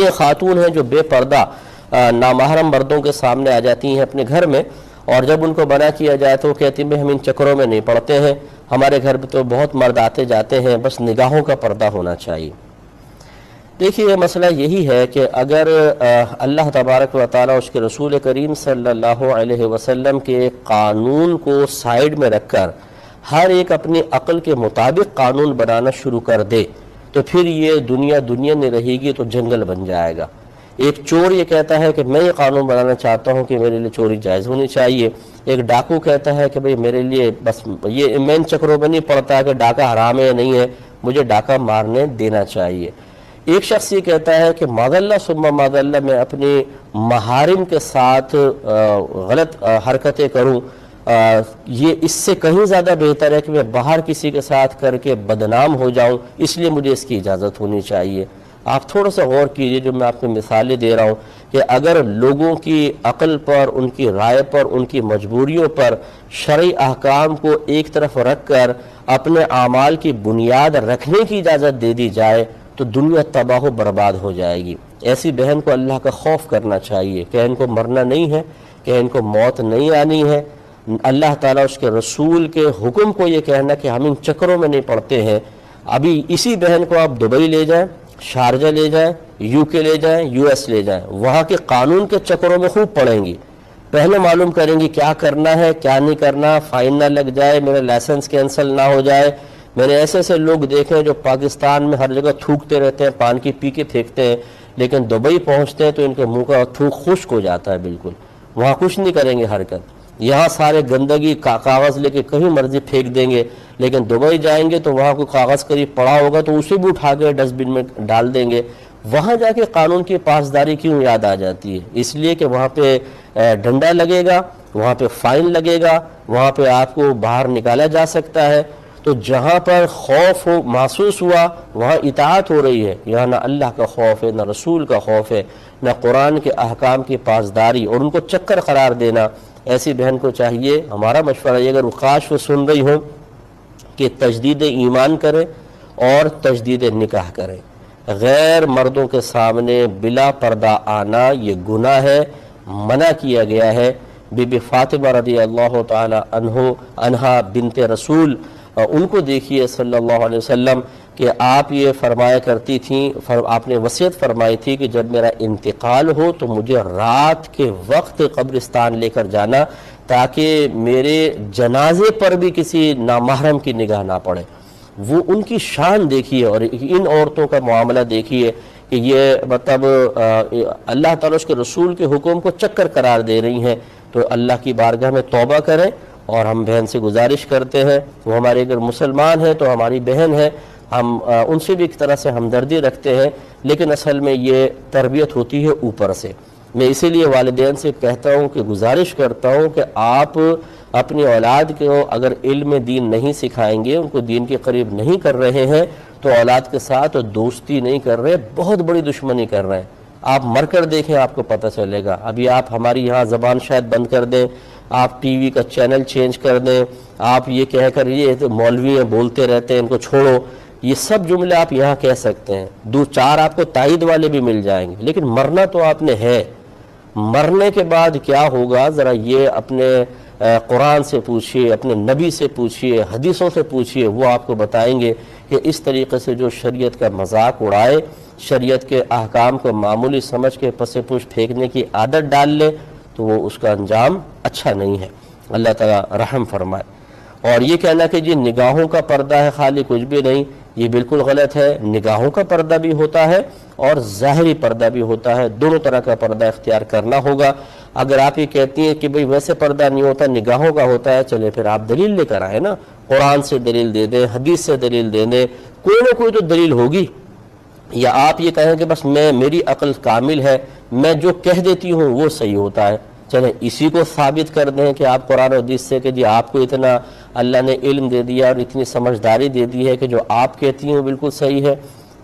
کتنی خاتون ہیں جو بے پردہ نامحرم مردوں کے سامنے آ جاتی ہیں اپنے گھر میں، اور جب ان کو منع کیا جائے تو وہ کہتی ہیں ہم ان چکروں میں نہیں پڑتے ہیں، ہمارے گھر پہ تو بہت مرد آتے جاتے ہیں، بس نگاہوں کا پردہ ہونا چاہیے۔ دیکھیے یہ مسئلہ یہی ہے کہ اگر اللہ تبارک و تعالیٰ اس کے رسول کریم صلی اللہ علیہ وسلم کے قانون کو سائیڈ میں رکھ کر ہر ایک اپنی عقل کے مطابق قانون بنانا شروع کر دے تو پھر یہ دنیا نہیں رہے گی، تو جنگل بن جائے گا۔ ایک چور یہ کہتا ہے کہ میں یہ قانون بنانا چاہتا ہوں کہ میرے لیے چوری جائز ہونی چاہیے، ایک ڈاکو کہتا ہے کہ بھئی میرے لیے بس یہ میں ان چکروں میں نہیں پڑتا کہ ڈاکہ حرام ہے یا نہیں ہے، مجھے ڈاکہ مارنے دینا چاہیے۔ ایک شخص یہ کہتا ہے کہ معذاللہ ثم معذاللہ میں اپنی محارم کے ساتھ غلط حرکتیں کروں، یہ اس سے کہیں زیادہ بہتر ہے کہ میں باہر کسی کے ساتھ کر کے بدنام ہو جاؤں، اس لیے مجھے اس کی اجازت ہونی چاہیے۔ آپ تھوڑا سا غور کیجئے، جو میں آپ کو مثالیں دے رہا ہوں کہ اگر لوگوں کی عقل پر، ان کی رائے پر، ان کی مجبوریوں پر شرعی احکام کو ایک طرف رکھ کر اپنے اعمال کی بنیاد رکھنے کی اجازت دے دی جائے تو دنیا تباہ و برباد ہو جائے گی۔ ایسی بہن کو اللہ کا خوف کرنا چاہیے کہ ان کو مرنا نہیں ہے، کہ ان کو موت نہیں آنی ہے۔ اللہ تعالیٰ اس کے رسول کے حکم کو یہ کہنا کہ ہم ان چکروں میں نہیں پڑتے ہیں۔ ابھی اسی بہن کو آپ دبئی لے جائیں، شارجہ لے جائیں، یو کے لے جائیں، یو ایس لے جائیں، وہاں کے قانون کے چکروں میں خوب پڑیں گی، پہلے معلوم کریں گی کیا کرنا ہے کیا نہیں کرنا، فائن نہ لگ جائے، میرا لائسنس کینسل نہ ہو جائے۔ میں نے ایسے لوگ دیکھے جو پاکستان میں ہر جگہ تھوکتے رہتے ہیں، پان کی پی کے پھینکتے ہیں، لیکن دبئی پہنچتے ہیں تو ان کے منہ کا تھوک خشک ہو جاتا ہے، بالکل وہاں کچھ نہیں کریں گے حرکت۔ یہاں سارے گندگی کاغذ لے کے کہیں مرضی پھینک دیں گے، لیکن دبئی جائیں گے تو وہاں کوئی کاغذ قریب پڑا ہوگا تو اسے بھی اٹھا کے ڈسٹ بن میں ڈال دیں گے۔ وہاں جا کے قانون کی پاسداری کیوں یاد آ جاتی ہے؟ اس لیے کہ وہاں پہ ڈنڈا لگے گا، وہاں پہ فائن لگے گا، وہاں پہ آپ کو باہر نکالا جا سکتا ہے۔ تو جہاں پر خوف محسوس ہوا وہاں اطاعت ہو رہی ہے، یہاں نہ اللہ کا خوف ہے، نہ رسول کا خوف ہے، نہ قرآن کے احکام کی پاسداری، اور ان کو چکر قرار دینا۔ ایسی بہن کو چاہیے، ہمارا مشورہ یہ، اگر کاش وہ سن رہی ہوں، کہ تجدید ایمان کرے اور تجدید نکاح کرے۔ غیر مردوں کے سامنے بلا پردہ آنا یہ گناہ ہے، منع کیا گیا ہے۔ بی بی فاطمہ رضی اللہ تعالی عنہا بنت رسول، ان کو دیکھیے صلی اللہ علیہ وسلم کہ آپ یہ فرمایا کرتی تھیں، آپ نے وصیت فرمائی تھی کہ جب میرا انتقال ہو تو مجھے رات کے وقت قبرستان لے کر جانا تاکہ میرے جنازے پر بھی کسی نامحرم کی نگاہ نہ پڑے۔ وہ ان کی شان دیکھیے اور ان عورتوں کا معاملہ دیکھیے کہ یہ مطلب اللہ تعالیٰ اس کے رسول کے حکم کو چکر قرار دے رہی ہیں۔ تو اللہ کی بارگاہ میں توبہ کریں، اور ہم بہن سے گزارش کرتے ہیں، وہ ہمارے اگر مسلمان ہیں تو ہماری بہن ہے، ہم ان سے بھی ایک طرح سے ہمدردی رکھتے ہیں، لیکن اصل میں یہ تربیت ہوتی ہے اوپر سے۔ میں اسی لیے والدین سے کہتا ہوں کہ گزارش کرتا ہوں کہ آپ اپنی اولاد کو اگر علم دین نہیں سکھائیں گے، ان کو دین کے قریب نہیں کر رہے ہیں، تو اولاد کے ساتھ دوستی نہیں کر رہے، بہت بڑی دشمنی کر رہے ہیں۔ آپ مر کر دیکھیں، آپ کو پتہ چلے گا۔ ابھی آپ ہماری یہاں زبان شاید بند کر دیں، آپ ٹی وی کا چینل چینج کر دیں، آپ یہ کہہ کر یہ مولوی ہیں بولتے رہتے ہیں ان کو چھوڑو، یہ سب جملے آپ یہاں کہہ سکتے ہیں، دو چار آپ کو تائید والے بھی مل جائیں گے، لیکن مرنا تو آپ نے ہے۔ مرنے کے بعد کیا ہوگا ذرا یہ اپنے قرآن سے پوچھئے، اپنے نبی سے پوچھئے، حدیثوں سے پوچھئے، وہ آپ کو بتائیں گے کہ اس طریقے سے جو شریعت کا مذاق اڑائے، شریعت کے احکام کو معمولی سمجھ کے پس پوچھ پھینکنے کی عادت ڈال لے تو وہ اس کا انجام اچھا نہیں ہے۔ اللہ تعالیٰ رحم فرمائے۔ اور یہ کہنا کہ جی نگاہوں کا پردہ ہے خالی کچھ بھی نہیں، یہ بالکل غلط ہے۔ نگاہوں کا پردہ بھی ہوتا ہے اور ظاہری پردہ بھی ہوتا ہے، دونوں طرح کا پردہ اختیار کرنا ہوگا۔ اگر آپ یہ کہتی ہیں کہ بھئی ویسے پردہ نہیں ہوتا، نگاہوں کا ہوتا ہے، چلے پھر آپ دلیل لے کر آئے نا، قرآن سے دلیل دے دیں، حدیث سے دلیل دے دیں، کوئی نہ کوئی تو دلیل ہوگی۔ یا آپ یہ کہیں کہ بس میری عقل کامل ہے، میں جو کہہ دیتی ہوں وہ صحیح ہوتا ہے، چلیں اسی کو ثابت کر دیں کہ آپ قرآن و حدیث سے کہ جی آپ کو اتنا اللہ نے علم دے دیا اور اتنی سمجھداری دے دی ہے کہ جو آپ کہتی ہیں بالکل صحیح ہے۔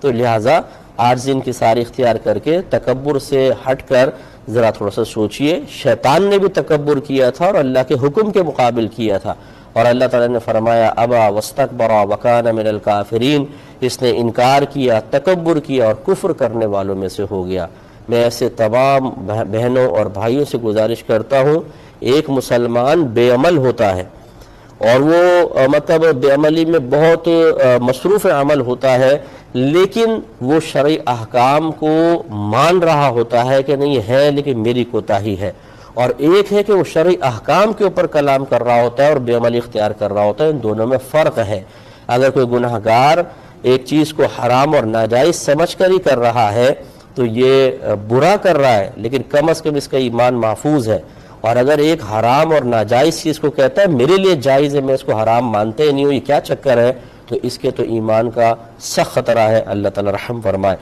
تو لہٰذا عاجز انکساری اختیار کر کے تکبر سے ہٹ کر ذرا تھوڑا سا سوچئے۔ شیطان نے بھی تکبر کیا تھا اور اللہ کے حکم کے مقابل کیا تھا، اور اللہ تعالیٰ نے فرمایا ابا واستکبر وکان من الکافرین، اس نے انکار کیا، تکبر کیا اور کفر کرنے والوں میں سے ہو گیا۔ میں ایسے تمام بہنوں اور بھائیوں سے گزارش کرتا ہوں، ایک مسلمان بے عمل ہوتا ہے اور وہ مطلب بے عملی میں بہت مصروف عمل ہوتا ہے، لیکن وہ شرعی احکام کو مان رہا ہوتا ہے کہ نہیں ہے لیکن میری کوتاہی ہے، اور ایک ہے کہ وہ شرعی احکام کے اوپر کلام کر رہا ہوتا ہے اور بے عملی اختیار کر رہا ہوتا ہے۔ ان دونوں میں فرق ہے۔ اگر کوئی گناہ گار ایک چیز کو حرام اور ناجائز سمجھ کر ہی کر رہا ہے تو یہ برا کر رہا ہے، لیکن کم از کم اس کا ایمان محفوظ ہے۔ اور اگر ایک حرام اور ناجائز چیز کو کہتا ہے میرے لیے جائز ہے، میں اس کو حرام مانتے ہی نہیں ہوں، یہ کیا چکر ہے، تو اس کے تو ایمان کا سخت خطرہ ہے۔ اللہ تعالی رحم فرمائے۔